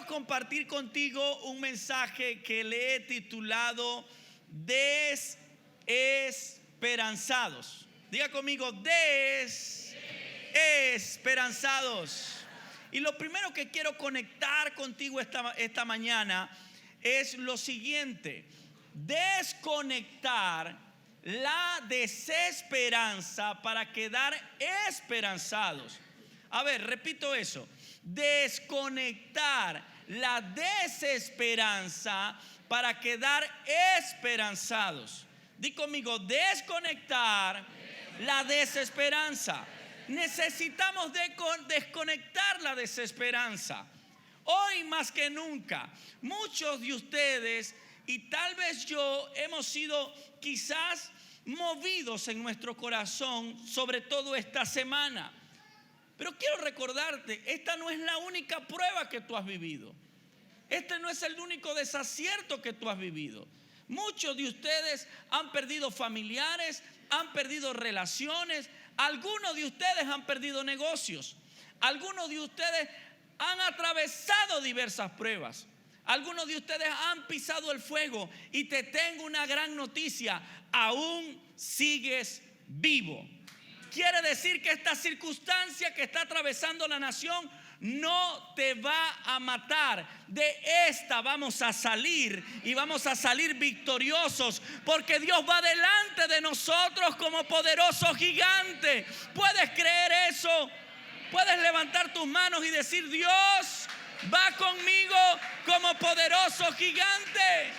compartir contigo un mensaje que le he titulado Desesperanzados. Diga conmigo, desesperanzados. Y lo primero que quiero conectar contigo esta mañana es lo siguiente: desconectar la desesperanza para quedar esperanzados. A ver, repito eso: desconectar la desesperanza para quedar esperanzados. Di conmigo, desconectar la desesperanza. Necesitamos desconectar la desesperanza. Hoy más que nunca, muchos de ustedes y tal vez yo hemos sido quizás movidos en nuestro corazón, sobre todo esta semana. Pero quiero recordarte, esta no es la única prueba que tú has vivido. Este no es el único desacierto que tú has vivido. Muchos de ustedes han perdido familiares, han perdido relaciones. Algunos de ustedes han perdido negocios. Algunos de ustedes han atravesado diversas pruebas. Algunos de ustedes han pisado el fuego. Y te tengo una gran noticia: aún sigues vivo. Quiere decir que esta circunstancia que está atravesando la nación no te va a matar. De esta vamos a salir, y vamos a salir victoriosos, porque Dios va delante de nosotros como poderoso gigante. ¿Puedes creer eso? Puedes levantar tus manos y decir: Dios va conmigo como poderoso gigante.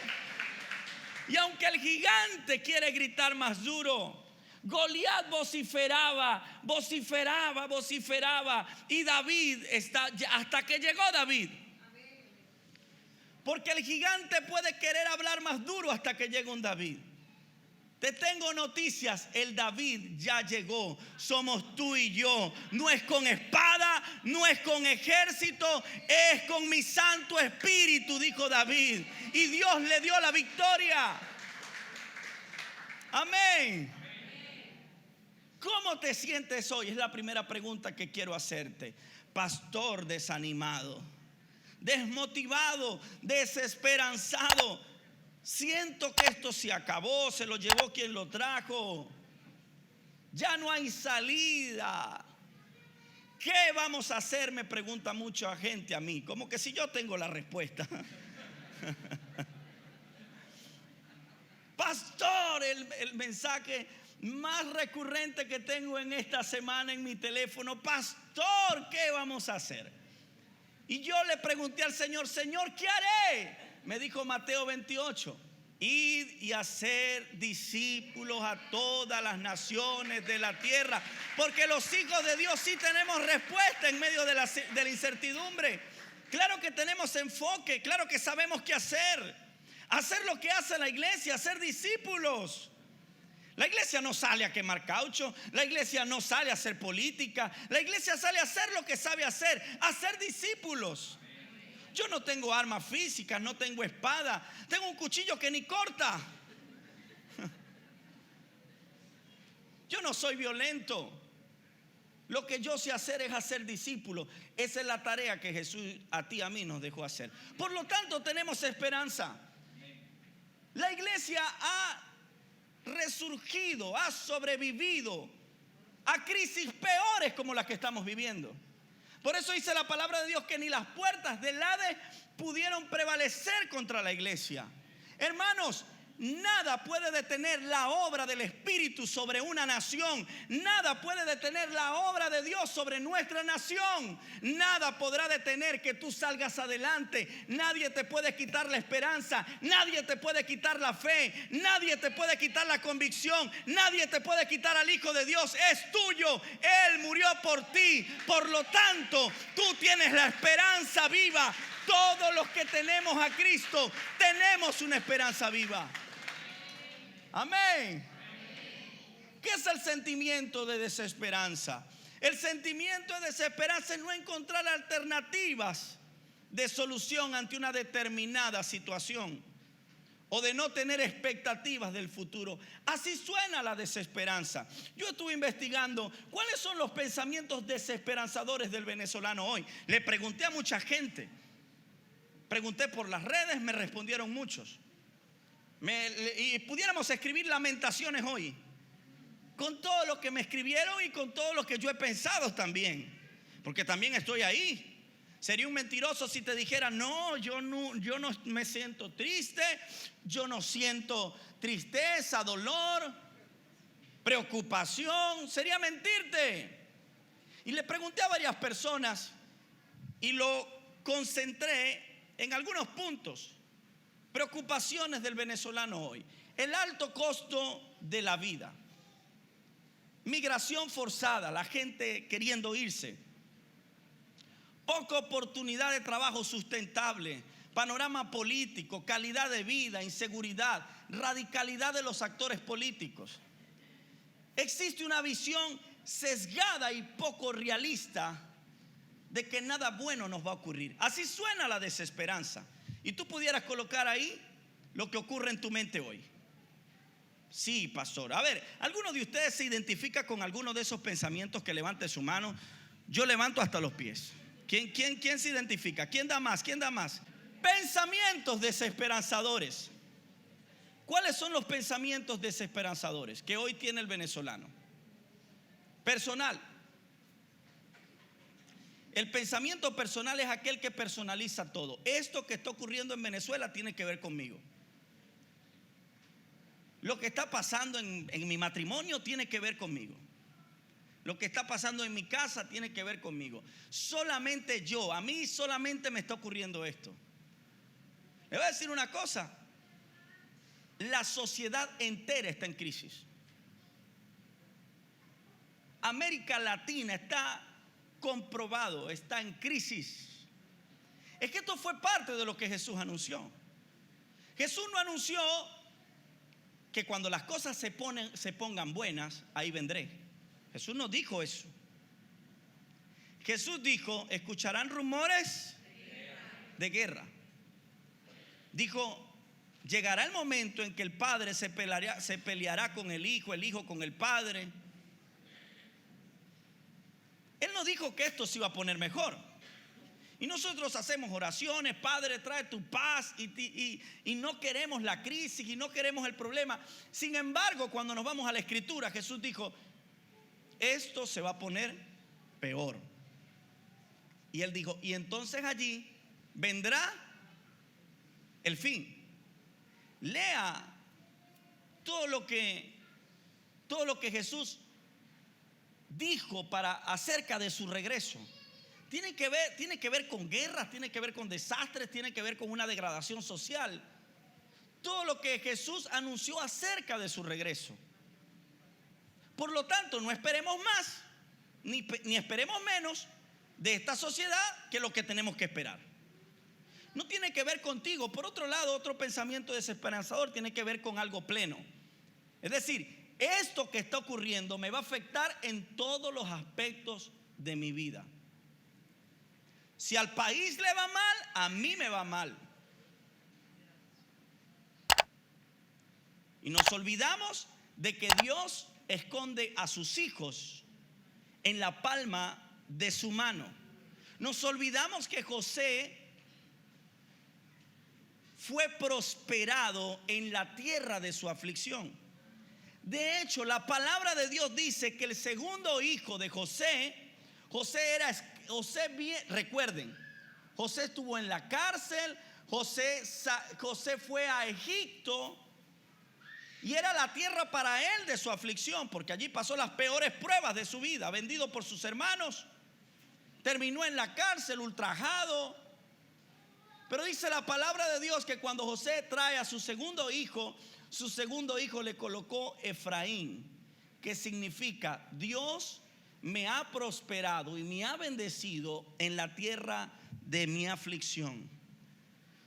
Y aunque el gigante quiere gritar más duro, Goliat vociferaba. Y David hasta que llegó David. Porque el gigante puede querer hablar más duro hasta que llegue un David. Te tengo noticias: el David ya llegó. Somos tú y yo. No es con espada, no es con ejército, es con mi Santo Espíritu, dijo David. Y Dios le dio la victoria. Amén. ¿Cómo te sientes hoy? Es la primera pregunta que quiero hacerte. Pastor, desanimado, desmotivado, desesperanzado. Siento que esto se acabó, se lo llevó quien lo trajo. Ya no hay salida. ¿Qué vamos a hacer? Me pregunta mucha gente a mí, como que si yo tengo la respuesta. Pastor, el mensaje más recurrente que tengo en esta semana en mi teléfono: pastor, ¿qué vamos a hacer? Y yo le pregunté al Señor: Señor, ¿qué haré? Me dijo Mateo 28: id y hacer discípulos a todas las naciones de la tierra. Porque los hijos de Dios sí tenemos respuesta en medio de la incertidumbre. Claro que tenemos enfoque, claro que sabemos qué hacer. Hacer lo que hace la iglesia, hacer discípulos. La iglesia no sale a quemar caucho, la iglesia no sale a hacer política, la iglesia sale a hacer lo que sabe hacer discípulos. Yo no tengo armas físicas, no tengo espada, tengo un cuchillo que ni corta. Yo no soy violento. Lo que yo sé hacer es hacer discípulos. Esa es la tarea que Jesús a ti y a mí nos dejó hacer. Por lo tanto, tenemos esperanza. La iglesia ha resurgido, ha sobrevivido a crisis peores como las que estamos viviendo. Por eso dice la palabra de Dios que ni las puertas del Hades pudieron prevalecer contra la iglesia. Hermanos, nada puede detener la obra del Espíritu sobre una nación. Nada puede detener la obra de Dios sobre nuestra nación. Nada podrá detener que tú salgas adelante. Nadie te puede quitar la esperanza. Nadie te puede quitar la fe. Nadie te puede quitar la convicción. Nadie te puede quitar al Hijo de Dios. Es tuyo. Él murió por ti. Por lo tanto, tú tienes la esperanza viva. Todos los que tenemos a Cristo tenemos una esperanza viva. Amén. ¿Qué es el sentimiento de desesperanza? El sentimiento de desesperanza es no encontrar alternativas de solución ante una determinada situación, o de no tener expectativas del futuro. Así suena la desesperanza. Yo estuve investigando cuáles son los pensamientos desesperanzadores del venezolano hoy. Le pregunté a mucha gente. Pregunté por las redes, me respondieron muchos. Y pudiéramos escribir lamentaciones hoy, con todo lo que me escribieron y con todo lo que yo he pensado también, porque también estoy ahí. Sería un mentiroso si te dijera, no, yo no me siento triste, yo no siento tristeza, dolor, preocupación. Sería mentirte. Y le pregunté a varias personas y lo concentré en algunos puntos. Preocupaciones del venezolano hoy: el alto costo de la vida, migración forzada, la gente queriendo irse, poca oportunidad de trabajo sustentable, panorama político, calidad de vida, inseguridad, radicalidad de los actores políticos. Existe una visión sesgada y poco realista de que nada bueno nos va a ocurrir. Así suena la desesperanza. Y tú pudieras colocar ahí lo que ocurre en tu mente hoy. Sí, pastor. A ver, ¿alguno de ustedes se identifica con alguno de esos pensamientos? Que levante su mano. Yo levanto hasta los pies. ¿Quién se identifica? ¿Quién da más? ¿Quién da más? Pensamientos desesperanzadores. ¿Cuáles son los pensamientos desesperanzadores que hoy tiene el venezolano? Personal. El pensamiento personal es aquel que personaliza todo. Esto que está ocurriendo en Venezuela tiene que ver conmigo. Lo que está pasando en mi matrimonio tiene que ver conmigo. Lo que está pasando en mi casa tiene que ver conmigo. Solamente yo, a mí solamente me está ocurriendo esto. Le voy a decir una cosa: la sociedad entera está en crisis. América Latina está comprobado, está en crisis. Es que esto fue parte de lo que Jesús anunció. Jesús no anunció que cuando las cosas se pongan buenas, ahí vendré. Jesús no dijo eso. Jesús dijo: escucharán rumores de guerra. Dijo: llegará el momento en que el padre se peleará con el hijo con el padre. Él no dijo que esto se iba a poner mejor. Y nosotros hacemos oraciones: Padre, trae tu paz, y no queremos la crisis y no queremos el problema. Sin embargo, cuando nos vamos a la Escritura, Jesús dijo: esto se va a poner peor. Y Él dijo: y entonces allí vendrá el fin. Lea todo lo que Jesús dijo acerca de su regreso. Tiene que ver con guerras, tiene que ver con desastres, tiene que ver con una degradación social. Todo lo que Jesús anunció acerca de su regreso. Por lo tanto, no esperemos más ni esperemos menos de esta sociedad que lo que tenemos que esperar. No tiene que ver contigo. Por otro lado, otro pensamiento desesperanzador tiene que ver con algo pleno. Es decir, esto que está ocurriendo me va a afectar en todos los aspectos de mi vida. Si al país le va mal, a mí me va mal. Y nos olvidamos de que Dios esconde a sus hijos en la palma de su mano. Nos olvidamos que José fue prosperado en la tierra de su aflicción. De hecho, la palabra de Dios dice que el segundo hijo de recuerden, José estuvo en la cárcel, José fue a Egipto, y era la tierra para él de su aflicción, porque allí pasó las peores pruebas de su vida, vendido por sus hermanos, terminó en la cárcel, ultrajado. Pero dice la palabra de Dios que cuando José trae a su segundo hijo le colocó Efraín, que significa: Dios me ha prosperado y me ha bendecido en la tierra de mi aflicción.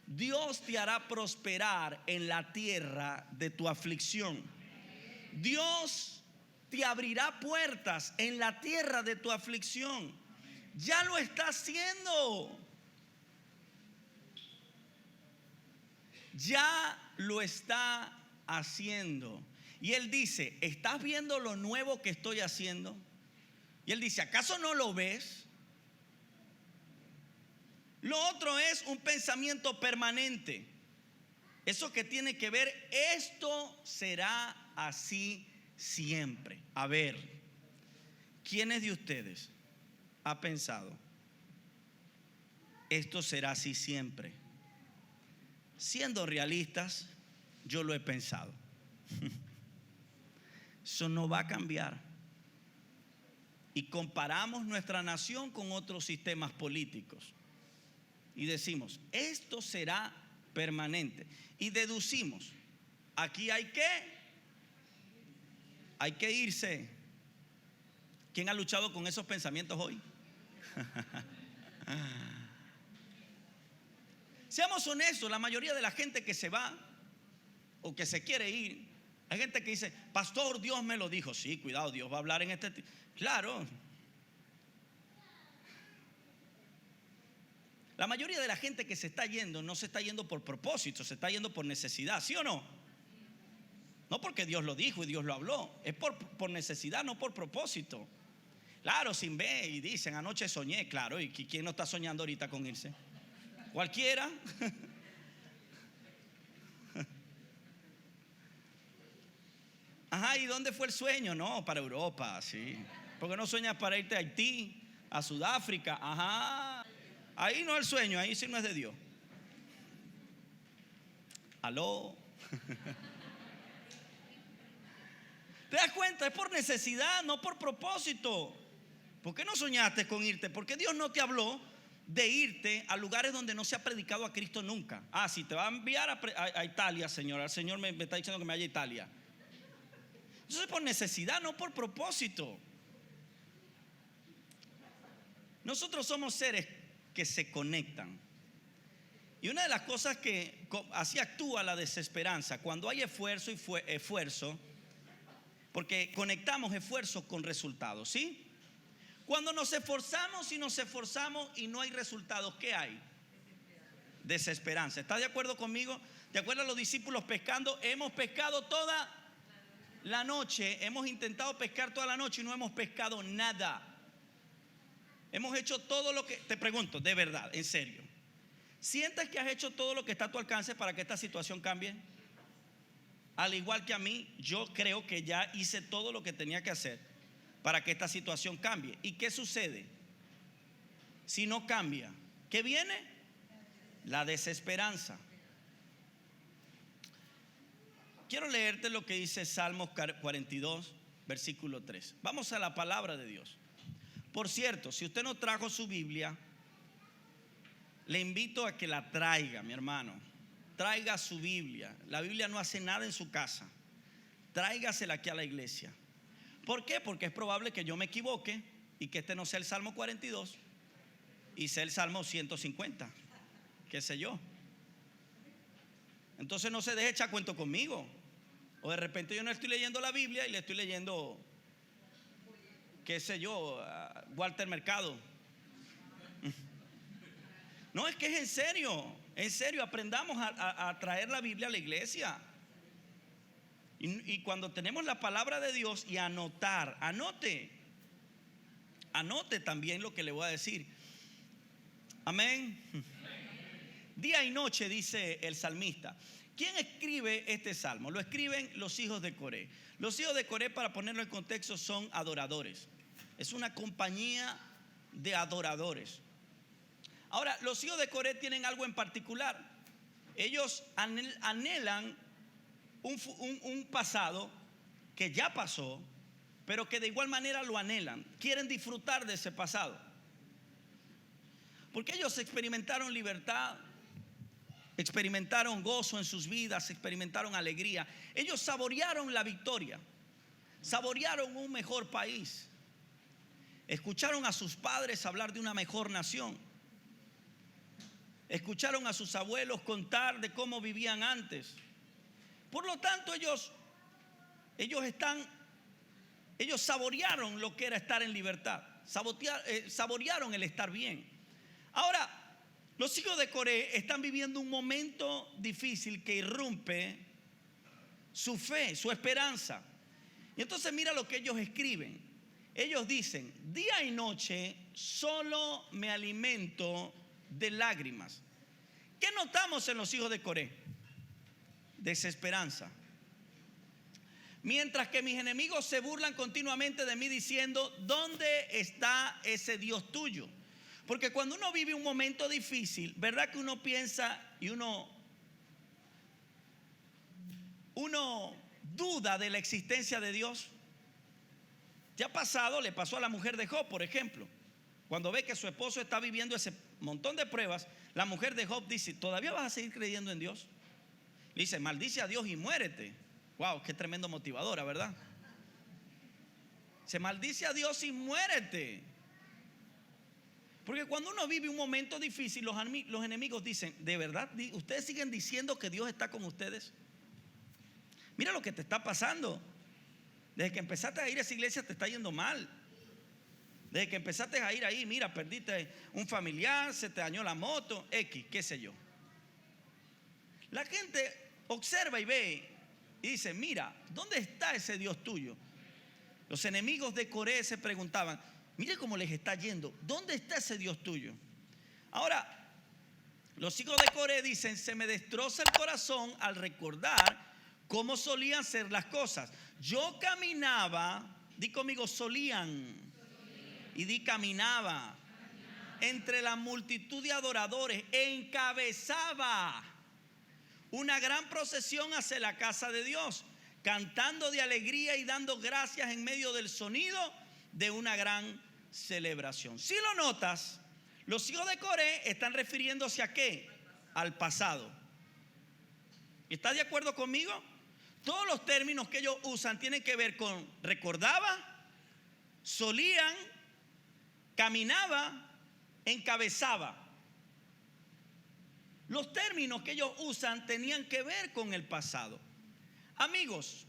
Dios te hará prosperar en la tierra de tu aflicción. Dios te abrirá puertas en la tierra de tu aflicción. Ya lo está haciendo. Ya lo está haciendo. Y Él dice: ¿estás viendo lo nuevo que estoy haciendo? Y Él dice: ¿acaso no lo ves? Lo otro es un pensamiento permanente. Eso que tiene que ver, esto será así siempre. A ver, ¿quiénes de ustedes ha pensado, esto será así siempre? Siendo realistas, yo lo he pensado. Eso no va a cambiar. Y comparamos nuestra nación con otros sistemas políticos y decimos, esto será permanente. Y deducimos, aquí hay que irse. ¿Quién ha luchado con esos pensamientos hoy? Seamos honestos, la mayoría de la gente que se va o que se quiere ir, hay gente que dice, pastor, Dios me lo dijo. Sí, cuidado, Dios va a hablar en este tiempo. Claro. La mayoría de la gente que se está yendo no se está yendo por propósito, se está yendo por necesidad, ¿sí o no? No porque Dios lo dijo y Dios lo habló, es por necesidad, no por propósito. Claro, sin ver y dicen, anoche soñé, claro, ¿y quién no está soñando ahorita con irse? Cualquiera. Ajá, ¿y dónde fue el sueño? No, para Europa, sí. ¿Por qué no sueñas para irte a Haití, a Sudáfrica? Ajá. Ahí no es el sueño, ahí sí no es de Dios. ¿Aló? ¿Te das cuenta? Es por necesidad, no por propósito. ¿Por qué no soñaste con irte? Porque Dios no te habló de irte a lugares donde no se ha predicado a Cristo nunca. Ah, si te va a enviar a Italia, Señor. El Señor me está diciendo que me vaya a Italia. Eso es por necesidad, no por propósito. Nosotros somos seres que se conectan. Y una de las cosas que así actúa la desesperanza, cuando hay esfuerzo y esfuerzo, porque conectamos esfuerzo con resultados, ¿sí? Cuando nos esforzamos y no hay resultados, ¿qué hay? Desesperanza. ¿Estás de acuerdo conmigo? ¿Te acuerdas los discípulos pescando? Hemos pescado toda la noche, hemos intentado pescar toda la noche y no hemos pescado nada. Hemos hecho todo lo que, te pregunto, de verdad, en serio, ¿sientes que has hecho todo lo que está a tu alcance para que esta situación cambie? Al igual que a mí, yo creo que ya hice todo lo que tenía que hacer para que esta situación cambie. ¿Y qué sucede? Si no cambia, ¿qué viene? La desesperanza. Quiero leerte lo que dice Salmos 42, versículo 3. Vamos a la palabra de Dios. Por cierto, si usted no trajo su Biblia, le invito a que la traiga, mi hermano. Traiga su Biblia. La Biblia no hace nada en su casa. Tráigasela aquí a la iglesia. ¿Por qué? Porque es probable que yo me equivoque y que este no sea el Salmo 42 y sea el Salmo 150, qué sé yo. Entonces no se deje echar cuento conmigo. O de repente yo no estoy leyendo la Biblia y le estoy leyendo, qué sé yo, a Walter Mercado. No, es que es en serio, aprendamos a traer la Biblia a la iglesia. Y cuando tenemos la palabra de Dios y anote también lo que le voy a decir. Amén. Día y noche, dice el salmista. ¿Quién escribe este salmo? Lo escriben los hijos de Coré. Los hijos de Coré, para ponerlo en contexto, son adoradores. Es una compañía de adoradores. Ahora, los hijos de Coré tienen algo en particular. Ellos anhelan un pasado que ya pasó, pero que de igual manera lo anhelan. Quieren disfrutar de ese pasado. Porque ellos experimentaron libertad, experimentaron gozo en sus vidas, experimentaron alegría. Ellos saborearon la victoria, saborearon un mejor país, escucharon a sus padres hablar de una mejor nación, escucharon a sus abuelos contar de cómo vivían antes. Por lo tanto, ellos saborearon lo que era estar en libertad, saborearon el estar bien. Ahora, los hijos de Coré están viviendo un momento difícil que irrumpe su fe, su esperanza. Y entonces mira lo que ellos escriben. Ellos dicen: día y noche solo me alimento de lágrimas. ¿Qué notamos en los hijos de Coré? Desesperanza. Mientras que mis enemigos se burlan continuamente de mí diciendo, ¿dónde está ese Dios tuyo? Porque cuando uno vive un momento difícil, ¿verdad que uno piensa y uno duda de la existencia de Dios? ¿Te ha pasado? Le pasó a la mujer de Job, por ejemplo. Cuando ve que su esposo está viviendo ese montón de pruebas, la mujer de Job dice, ¿todavía vas a seguir creyendo en Dios? Le dice, maldice a Dios y muérete. Wow, qué tremendo motivadora, ¿verdad? Se maldice a Dios y muérete. Porque cuando uno vive un momento difícil, los enemigos dicen, ¿de verdad ustedes siguen diciendo que Dios está con ustedes? Mira lo que te está pasando. Desde que empezaste a ir a esa iglesia te está yendo mal. Desde que empezaste a ir ahí, mira, perdiste un familiar, se te dañó la moto, X, qué sé yo. La gente observa y ve y dice, mira, ¿dónde está ese Dios tuyo? Los enemigos de Coré se preguntaban, mire cómo les está yendo, ¿dónde está ese Dios tuyo? Ahora, los hijos de Coré dicen, se me destroza el corazón al recordar cómo solían ser las cosas. Yo caminaba, di conmigo, solían. Y di caminaba entre la multitud de adoradores, encabezaba una gran procesión hacia la casa de Dios, cantando de alegría y dando gracias en medio del sonido de una gran celebración. Si lo notas, los hijos de Coré están refiriéndose a ¿qué? Al pasado. ¿Estás de acuerdo conmigo? Todos los términos que ellos usan tienen que ver con recordaba, solían, caminaba, encabezaba. Los términos que ellos usan tenían que ver con el pasado. Amigos,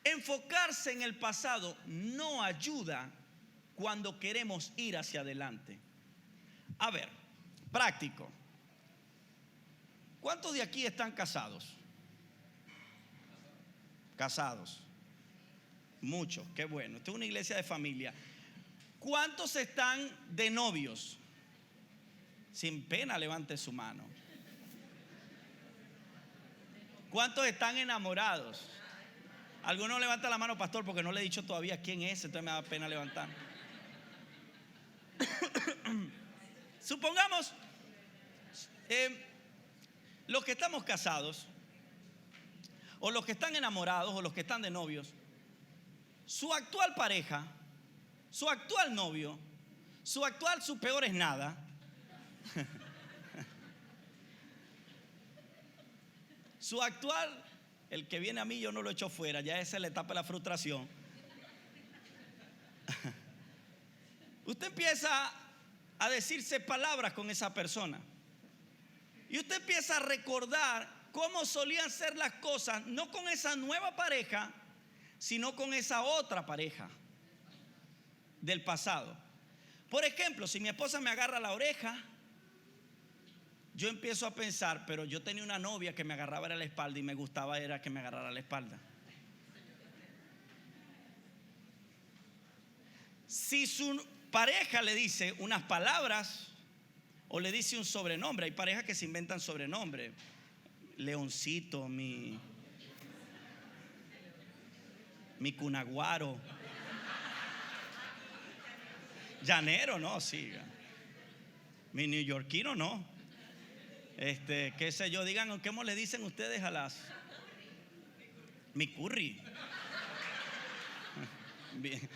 enfocarse en el pasado no ayuda cuando queremos ir hacia adelante. A ver, práctico. ¿Cuántos de aquí están casados? Casados. Muchos, qué bueno. Esta es una iglesia de familia. ¿Cuántos están de novios? Sin pena, levante su mano. ¿Cuántos están enamorados? Algunos levantan la mano, pastor, porque no le he dicho todavía quién es, entonces me da pena levantar. Supongamos los que estamos casados, o los que están enamorados, o los que están de novios, su actual pareja, su actual novio, su peor es nada. Su actual, el que viene a mí yo no lo echo fuera, ya esa es la etapa de la frustración. Usted empieza a decirse palabras con esa persona y usted empieza a recordar cómo solían ser las cosas, no con esa nueva pareja, sino con esa otra pareja del pasado. Por ejemplo, si mi esposa me agarra la oreja, yo empiezo a pensar, pero yo tenía una novia que me agarraba la espalda y me gustaba era que me agarrara la espalda. Si su pareja le dice unas palabras o le dice un sobrenombre, hay parejas que se inventan sobrenombre. Leoncito, mi cunaguaro. Llanero, no, sí. Mi neoyorquino, no. Qué sé yo, digan, ¿cómo le dicen ustedes a las? Mi curry. Bien.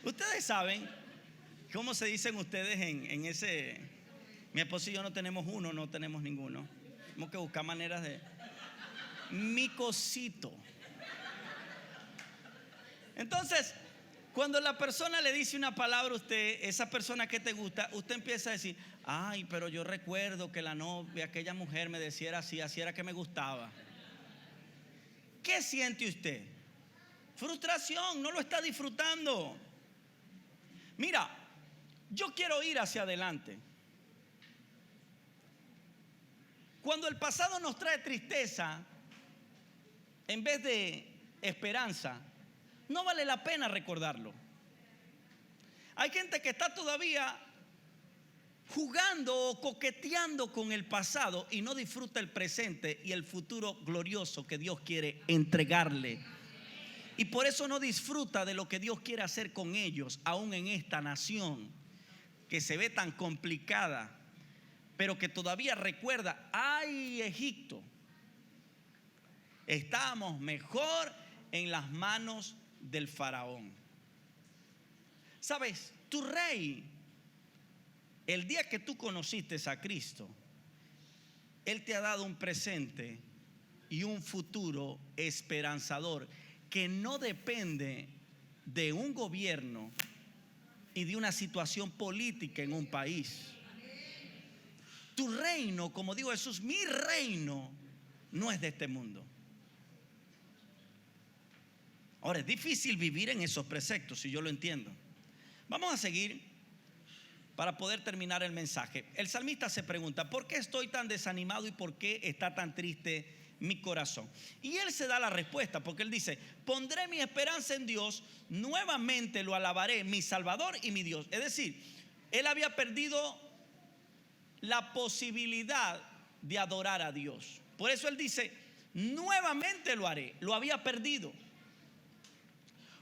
Ustedes saben cómo se dicen ustedes en ese. Mi esposo y yo no tenemos uno, no tenemos ninguno. Tenemos que buscar maneras de. Mi cosito. Entonces, cuando la persona le dice una palabra a usted, esa persona que te gusta, usted empieza a decir, ay, pero yo recuerdo que la novia, aquella mujer me decía así era que me gustaba. ¿Qué siente usted? Frustración, no lo está disfrutando. Mira, yo quiero ir hacia adelante. Cuando el pasado nos trae tristeza, en vez de esperanza, no vale la pena recordarlo. Hay gente que está todavía jugando o coqueteando con el pasado y no disfruta el presente y el futuro glorioso que Dios quiere entregarle. Y por eso no disfruta de lo que Dios quiere hacer con ellos, aún en esta nación que se ve tan complicada, pero que todavía recuerda: ay, Egipto, estábamos mejor en las manos del faraón. ¿Sabes? Tu rey, el día que tú conociste a Cristo, Él te ha dado un presente y un futuro esperanzador que no depende de un gobierno y de una situación política en un país. Tu reino, como dijo Jesús, mi reino no es de este mundo. Ahora, es difícil vivir en esos preceptos, y yo lo entiendo. Vamos a seguir para poder terminar el mensaje. El salmista se pregunta: ¿por qué estoy tan desanimado y por qué está tan triste mi corazón? Y él se da la respuesta, porque él dice: pondré mi esperanza en Dios, nuevamente lo alabaré, mi Salvador y mi Dios. Es decir, él había perdido la posibilidad de adorar a Dios. Por eso él dice: nuevamente lo haré. Lo había perdido.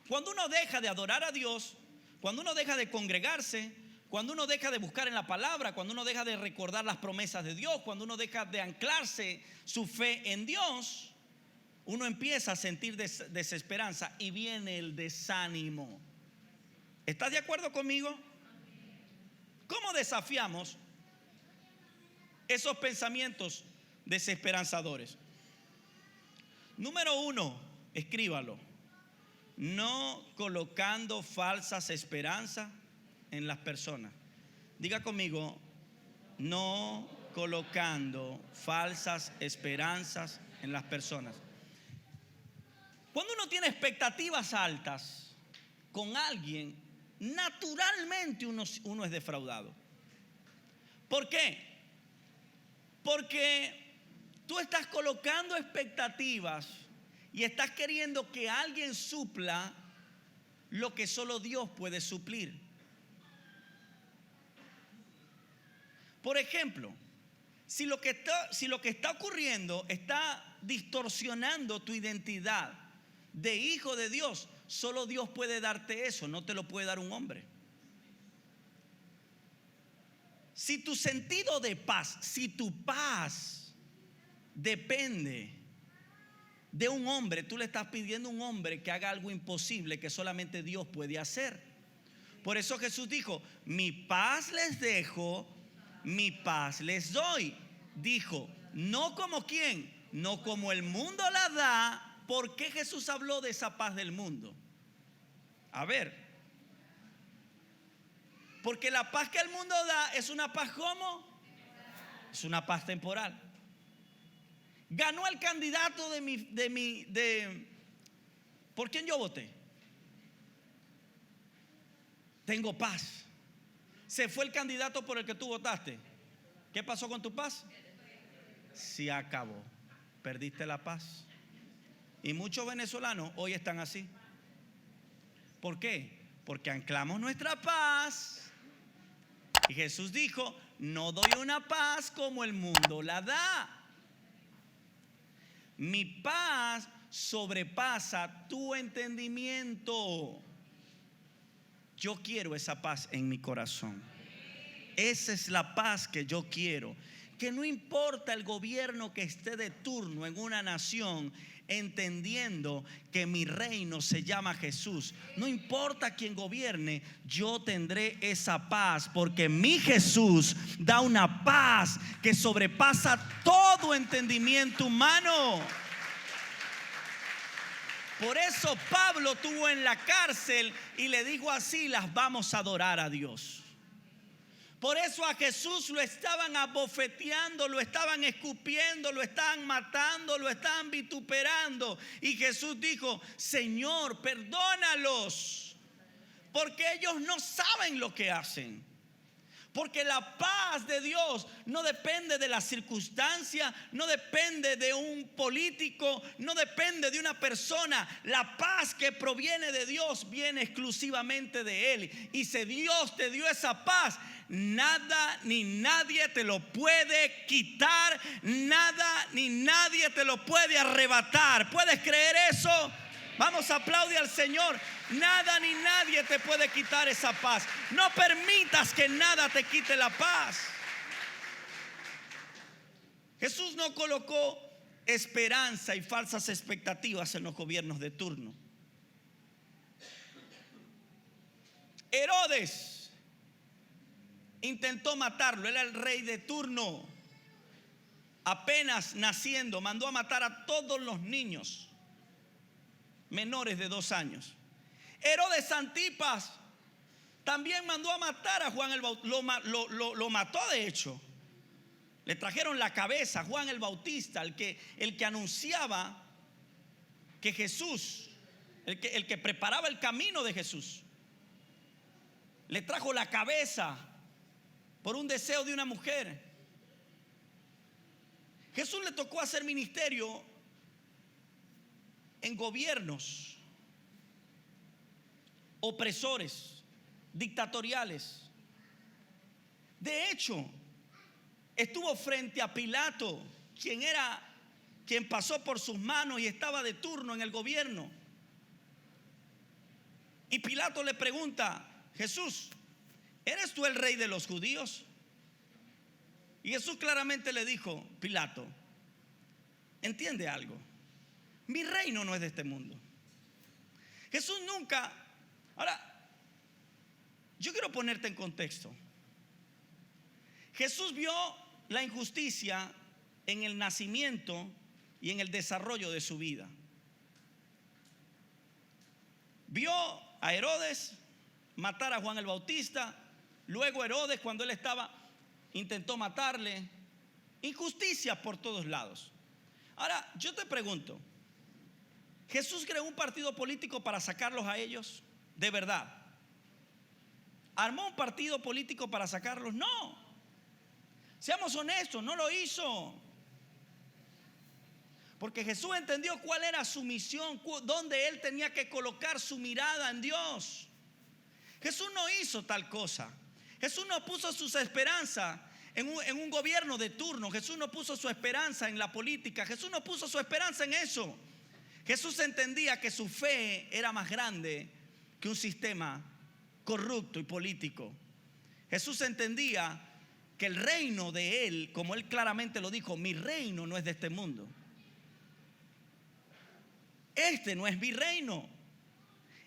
Cuando uno deja de adorar a Dios, cuando uno deja de congregarse, cuando uno deja de buscar en la palabra, cuando uno deja de recordar las promesas de Dios, cuando uno deja de anclarse su fe en Dios, uno empieza a sentir desesperanza y viene el desánimo. ¿Estás de acuerdo conmigo? ¿Cómo desafiamos esos pensamientos desesperanzadores? Número 1, escríbalo: no colocando falsas esperanzas en las personas. Diga conmigo: no colocando falsas esperanzas en las personas. Cuando uno tiene expectativas altas con alguien, naturalmente uno es defraudado. ¿Por qué? Porque tú estás colocando expectativas y estás queriendo que alguien supla lo que solo Dios puede suplir. Por ejemplo, si lo que está ocurriendo está distorsionando tu identidad de hijo de Dios, solo Dios puede darte eso, no te lo puede dar un hombre. Si tu sentido de paz, si tu paz depende de un hombre, tú le estás pidiendo a un hombre que haga algo imposible que solamente Dios puede hacer. Por eso Jesús dijo: mi paz les dejo, mi paz les doy. Dijo: no como quién, no como el mundo la da. ¿Por qué Jesús habló de esa paz del mundo? A ver, porque la paz que el mundo da es una paz, ¿cómo? Es una paz temporal. Ganó el candidato ¿por quién yo voté? Tengo paz. Se fue el candidato por el que tú votaste. ¿Qué pasó con tu paz? Se acabó. Perdiste la paz. Y muchos venezolanos hoy están así. ¿Por qué? Porque anclamos nuestra paz. Y Jesús dijo: no doy una paz como el mundo la da. Mi paz sobrepasa tu entendimiento. Yo quiero esa paz en mi corazón. Esa es la paz que yo quiero. Que no importa el gobierno que esté de turno en una nación, entendiendo que mi reino se llama Jesús. No importa quién gobierne, yo tendré esa paz, porque mi Jesús da una paz que sobrepasa todo entendimiento humano. Por eso Pablo estuvo en la cárcel y le dijo así: las vamos a adorar a Dios. Por eso a Jesús lo estaban abofeteando, lo estaban escupiendo, lo estaban matando, lo estaban vituperando. Y Jesús dijo: Señor, perdónalos, porque ellos no saben lo que hacen. Porque la paz de Dios no depende de la circunstancia, no depende de un político, no depende de una persona. La paz que proviene de Dios viene exclusivamente de Él. Y si Dios te dio esa paz, nada ni nadie te lo puede quitar, nada ni nadie te lo puede arrebatar. ¿Puedes creer eso? Vamos a aplaudir al Señor. Nada ni nadie te puede quitar esa paz. No permitas que nada te quite la paz. Jesús no colocó esperanza y falsas expectativas en los gobiernos de turno. Herodes intentó matarlo, era el rey de turno. Apenas naciendo, mandó a matar a todos los niños menores de 2 años. Herodes Antipas también mandó a matar a Juan el Bautista. Lo mató, de hecho. Le trajeron la cabeza a Juan el Bautista, el que anunciaba que Jesús, el que preparaba el camino de Jesús. Le trajo la cabeza por un deseo de una mujer. Jesús le tocó hacer ministerio en gobiernos opresores, dictatoriales. De hecho, estuvo frente a Pilato, quien pasó por sus manos y estaba de turno en el gobierno. Y Pilato le pregunta: Jesús, ¿eres tú el rey de los judíos? Y Jesús claramente le dijo: Pilato, entiende algo, mi reino no es de este mundo. Jesús nunca. Ahora, yo quiero ponerte en contexto. Jesús vio la injusticia en el nacimiento y en el desarrollo de su vida. Vio a Herodes matar a Juan el Bautista. Luego Herodes, cuando él intentó matarle. Injusticia por todos lados. Ahora, yo te pregunto, ¿Jesús creó un partido político para sacarlos a ellos? ¿De verdad? ¿Armó un partido político para sacarlos? No. Seamos honestos, no lo hizo. Porque Jesús entendió cuál era su misión, dónde él tenía que colocar su mirada en Dios. Jesús no hizo tal cosa. Jesús no puso sus esperanzas en un gobierno de turno. Jesús no puso su esperanza en la política. Jesús no puso su esperanza en eso. Jesús entendía que su fe era más grande que un sistema corrupto y político. Jesús entendía que el reino de él, como él claramente lo dijo, mi reino no es de este mundo. Este no es mi reino.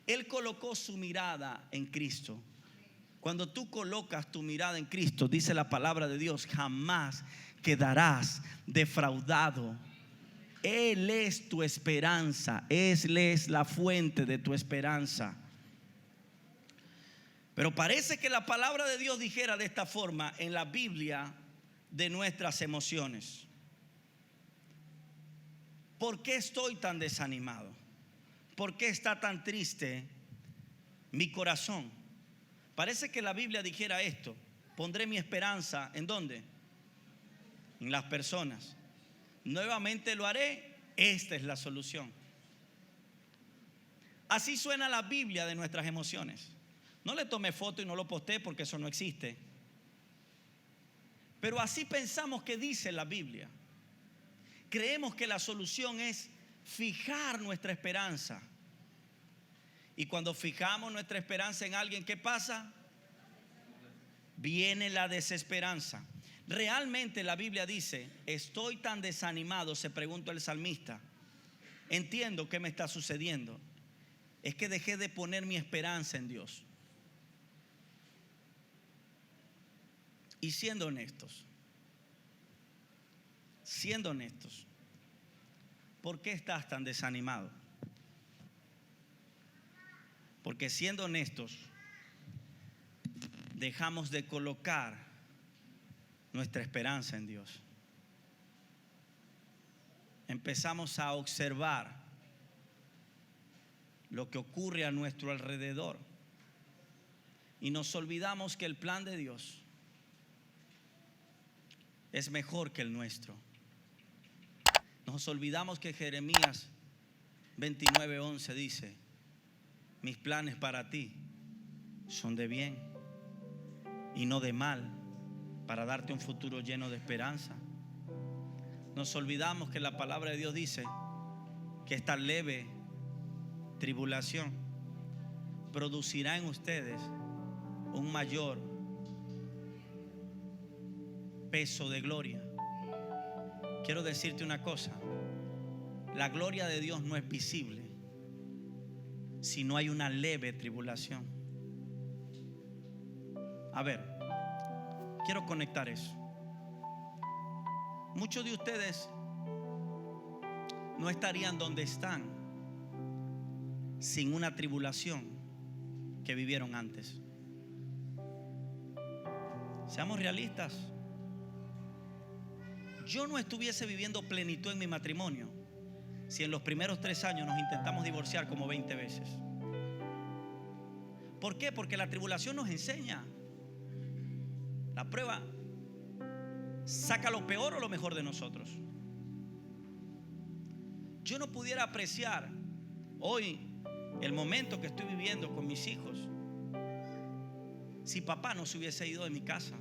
Él colocó su mirada en Cristo. Cuando tú colocas tu mirada en Cristo, dice la palabra de Dios, jamás quedarás defraudado. Él es tu esperanza. Él es la fuente de tu esperanza. Pero parece que la palabra de Dios dijera de esta forma en la Biblia de nuestras emociones. ¿Por qué estoy tan desanimado? ¿Por qué está tan triste mi corazón? Parece que la Biblia dijera esto: pondré mi esperanza ¿en dónde? En las personas. Nuevamente lo haré. Esta es la solución. Así suena la Biblia de nuestras emociones. No le tomé foto y no lo posté porque eso no existe. Pero así pensamos que dice la Biblia. Creemos que la solución es fijar nuestra esperanza. Y cuando fijamos nuestra esperanza en alguien, ¿qué pasa? Viene la desesperanza. Realmente la Biblia dice: estoy tan desanimado, se preguntó el salmista. Entiendo qué me está sucediendo. Es que dejé de poner mi esperanza en Dios. Y siendo honestos, ¿por qué estás tan desanimado? Porque siendo honestos, dejamos de colocar nuestra esperanza en Dios. Empezamos a observar lo que ocurre a nuestro alrededor y nos olvidamos que el plan de Dios es mejor que el nuestro. Nos olvidamos que Jeremías 29:11 dice: mis planes para ti son de bien y no de mal, para darte un futuro lleno de esperanza. Nos olvidamos que la palabra de Dios dice que esta leve tribulación producirá en ustedes un mayor peso de gloria. Quiero decirte una cosa: la gloria de Dios no es visible si no hay una leve tribulación. A ver, quiero conectar eso. Muchos de ustedes no estarían donde están sin una tribulación que vivieron antes. Seamos realistas. Yo no estuviese viviendo plenitud en mi matrimonio si en los primeros 3 años nos intentamos divorciar como 20 veces. ¿Por qué? Porque la tribulación nos enseña. La prueba saca lo peor o lo mejor de nosotros. Yo no pudiera apreciar hoy el momento que estoy viviendo con mis hijos si papá no se hubiese ido de mi casa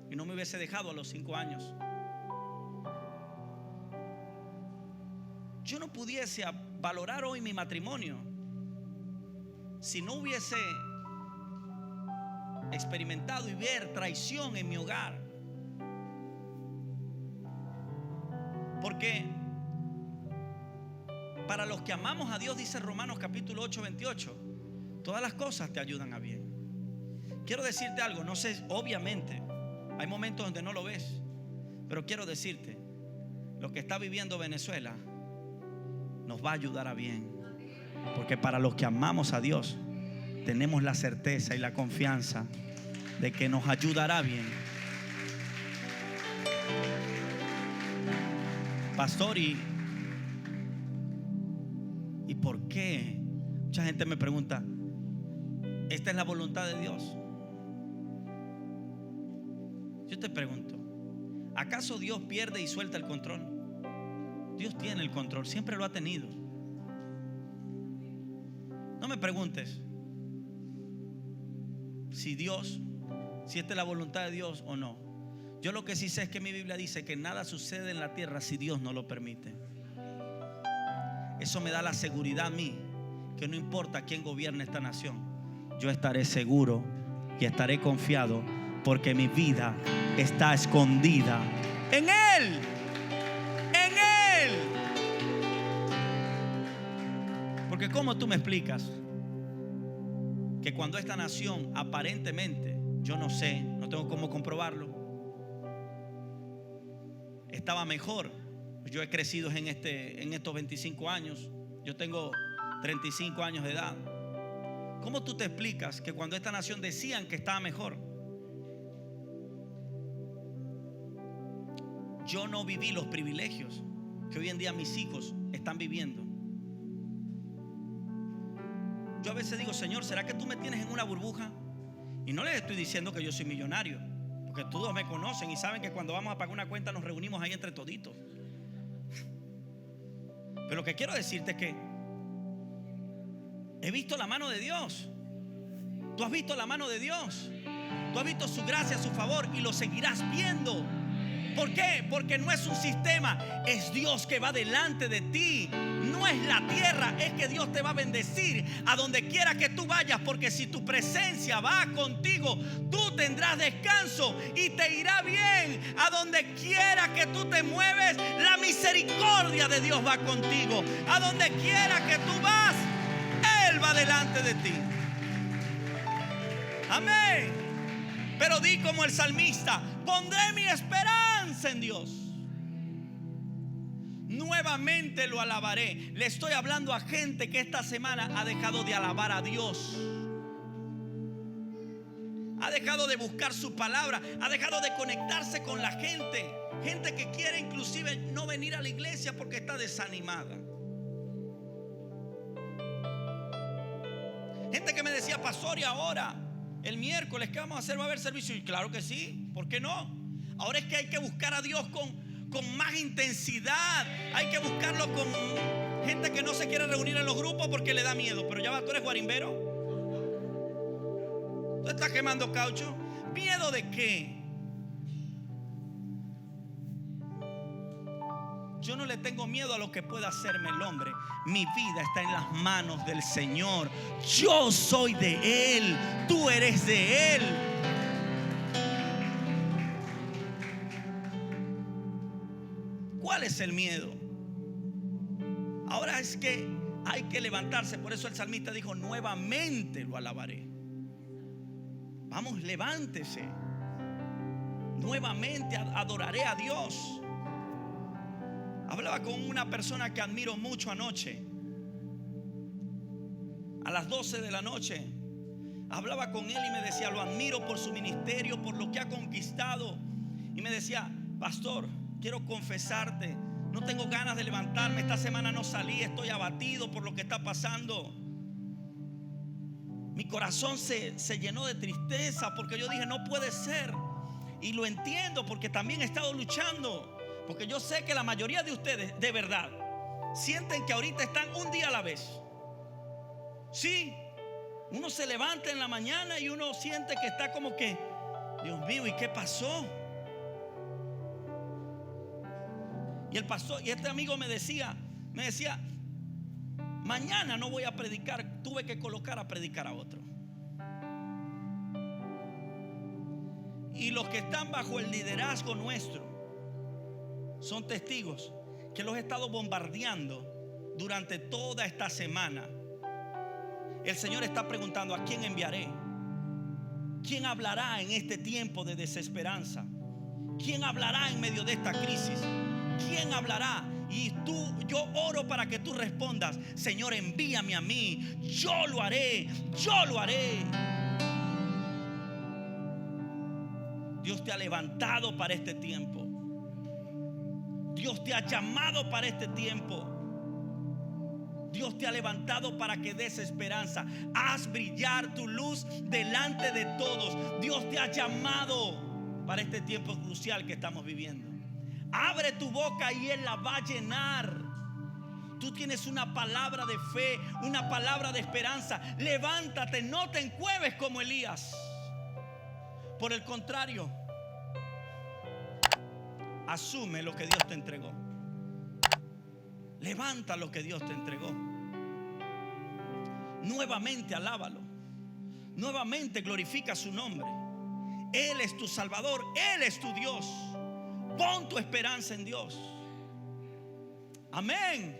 y no me hubiese dejado a los 5 años. Yo no pudiese valorar hoy mi matrimonio si no hubiese experimentado y ver traición en mi hogar. Porque para los que amamos a Dios, dice Romanos capítulo 8:28, todas las cosas te ayudan a bien. Quiero decirte algo, no sé, obviamente hay momentos donde no lo ves, pero quiero decirte, lo que está viviendo Venezuela nos va a ayudar a bien. Porque para los que amamos a Dios, tenemos la certeza y la confianza de que nos ayudará bien. Pastor, ¿y por qué? Mucha gente me pregunta, ¿esta es la voluntad de Dios? Yo te pregunto, ¿acaso Dios pierde y suelta el control? Dios tiene el control, siempre lo ha tenido. No me preguntes si esta es la voluntad de Dios o no. Yo lo que sí sé es que mi Biblia dice que nada sucede en la tierra si Dios no lo permite. Eso me da la seguridad a mí que no importa quién gobierne esta nación, yo estaré seguro y estaré confiado, porque mi vida está escondida en Él. Porque ¿cómo tú me explicas que cuando esta nación aparentemente, yo no sé, no tengo cómo comprobarlo, estaba mejor? Yo he crecido en estos 25 años. Yo tengo 35 años de edad. ¿Cómo tú te explicas que cuando esta nación decían que estaba mejor, yo no viví los privilegios que hoy en día mis hijos están viviendo? Yo a veces digo, Señor, ¿será que tú me tienes en una burbuja? Y no les estoy diciendo que yo soy millonario, porque todos me conocen y saben que cuando vamos a pagar una cuenta nos reunimos ahí entre toditos. Pero lo que quiero decirte es que he visto la mano de Dios. Tú has visto la mano de Dios. Tú has visto su gracia, su favor, y lo seguirás viendo. ¿Por qué? Porque no es un sistema, es Dios que va delante de ti. No es la tierra, es que Dios te va a bendecir a donde quiera que tú vayas. Porque si tu presencia va contigo, tú tendrás descanso y te irá bien. A donde quiera que tú te mueves, la misericordia de Dios va contigo. A donde quiera que tú vas, Él va delante de ti. Amén. Pero di como el salmista: pondré mi esperanza en Dios. Nuevamente lo alabaré. Le estoy hablando a gente que esta semana ha dejado de alabar a Dios, ha dejado de buscar su palabra, ha dejado de conectarse con la gente. Gente que quiere inclusive no venir a la iglesia porque está desanimada. Gente que me decía, pastor, y ahora el miércoles, ¿qué vamos a hacer? ¿Va a haber servicio? Y claro que sí, ¿por qué no? Ahora es que hay que buscar a Dios con más intensidad. Hay que buscarlo con gente que no se quiere reunir en los grupos porque le da miedo. Pero ya va, tú eres guarimbero. Tú estás quemando caucho. ¿Miedo de qué? Yo no le tengo miedo a lo que pueda hacerme el hombre. Mi vida está en las manos del Señor. Yo soy de Él. Tú eres de Él. ¿Cuál es el miedo? Ahora es que hay que levantarse. Por eso el salmista dijo: nuevamente lo alabaré. Vamos, levántese. Nuevamente adoraré a Dios. Hablaba con una persona que admiro mucho anoche. A las 12 de la noche hablaba con él y me decía: lo admiro por su ministerio, por lo que ha conquistado. Y me decía: pastor, quiero confesarte, no tengo ganas de levantarme. Esta semana no salí, estoy abatido por lo que está pasando. Mi corazón se llenó de tristeza porque yo dije: no puede ser. Y lo entiendo porque también he estado luchando. Porque yo sé que la mayoría de ustedes, de verdad, sienten que ahorita están un día a la vez. Sí, uno se levanta en la mañana y uno siente que está como que: Dios mío, ¿y qué pasó? Y el pastor, y este amigo me decía: mañana no voy a predicar, tuve que colocar a predicar a otro. Y los que están bajo el liderazgo nuestro son testigos que los he estado bombardeando durante toda esta semana. El Señor está preguntando: ¿a quién enviaré? ¿Quién hablará en este tiempo de desesperanza? ¿Quién hablará en medio de esta crisis? ¿Quién hablará? Y yo oro para que tú respondas: Señor, envíame a mí. Yo lo haré, yo lo haré. Dios te ha levantado para este tiempo. Dios te ha llamado para este tiempo. Dios te ha levantado para que des esperanza. Haz brillar tu luz delante de todos. Dios te ha llamado para este tiempo crucial que estamos viviendo. Abre tu boca y Él la va a llenar. Tú tienes una palabra de fe, una palabra de esperanza. Levántate, no te encueves como Elías. Por el contrario, asume lo que Dios te entregó. Levanta lo que Dios te entregó. Nuevamente alábalo. Nuevamente glorifica su nombre. Él es tu Salvador. Él es tu Dios. Pon tu esperanza en Dios. Amén.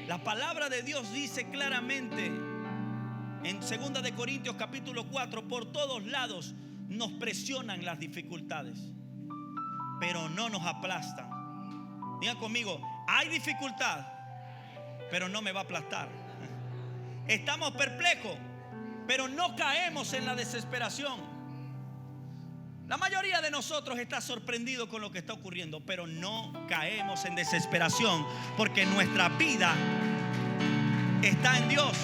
La palabra de Dios dice claramente en 2 de Corintios capítulo 4: por todos lados nos presionan las dificultades, pero no nos aplastan. Digan conmigo: hay dificultad, pero no me va a aplastar. Estamos perplejos, pero no caemos en la desesperación. La mayoría de nosotros está sorprendido con lo que está ocurriendo, pero no caemos en desesperación, porque nuestra vida está en Dios.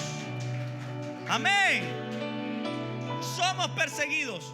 Amén. Somos perseguidos,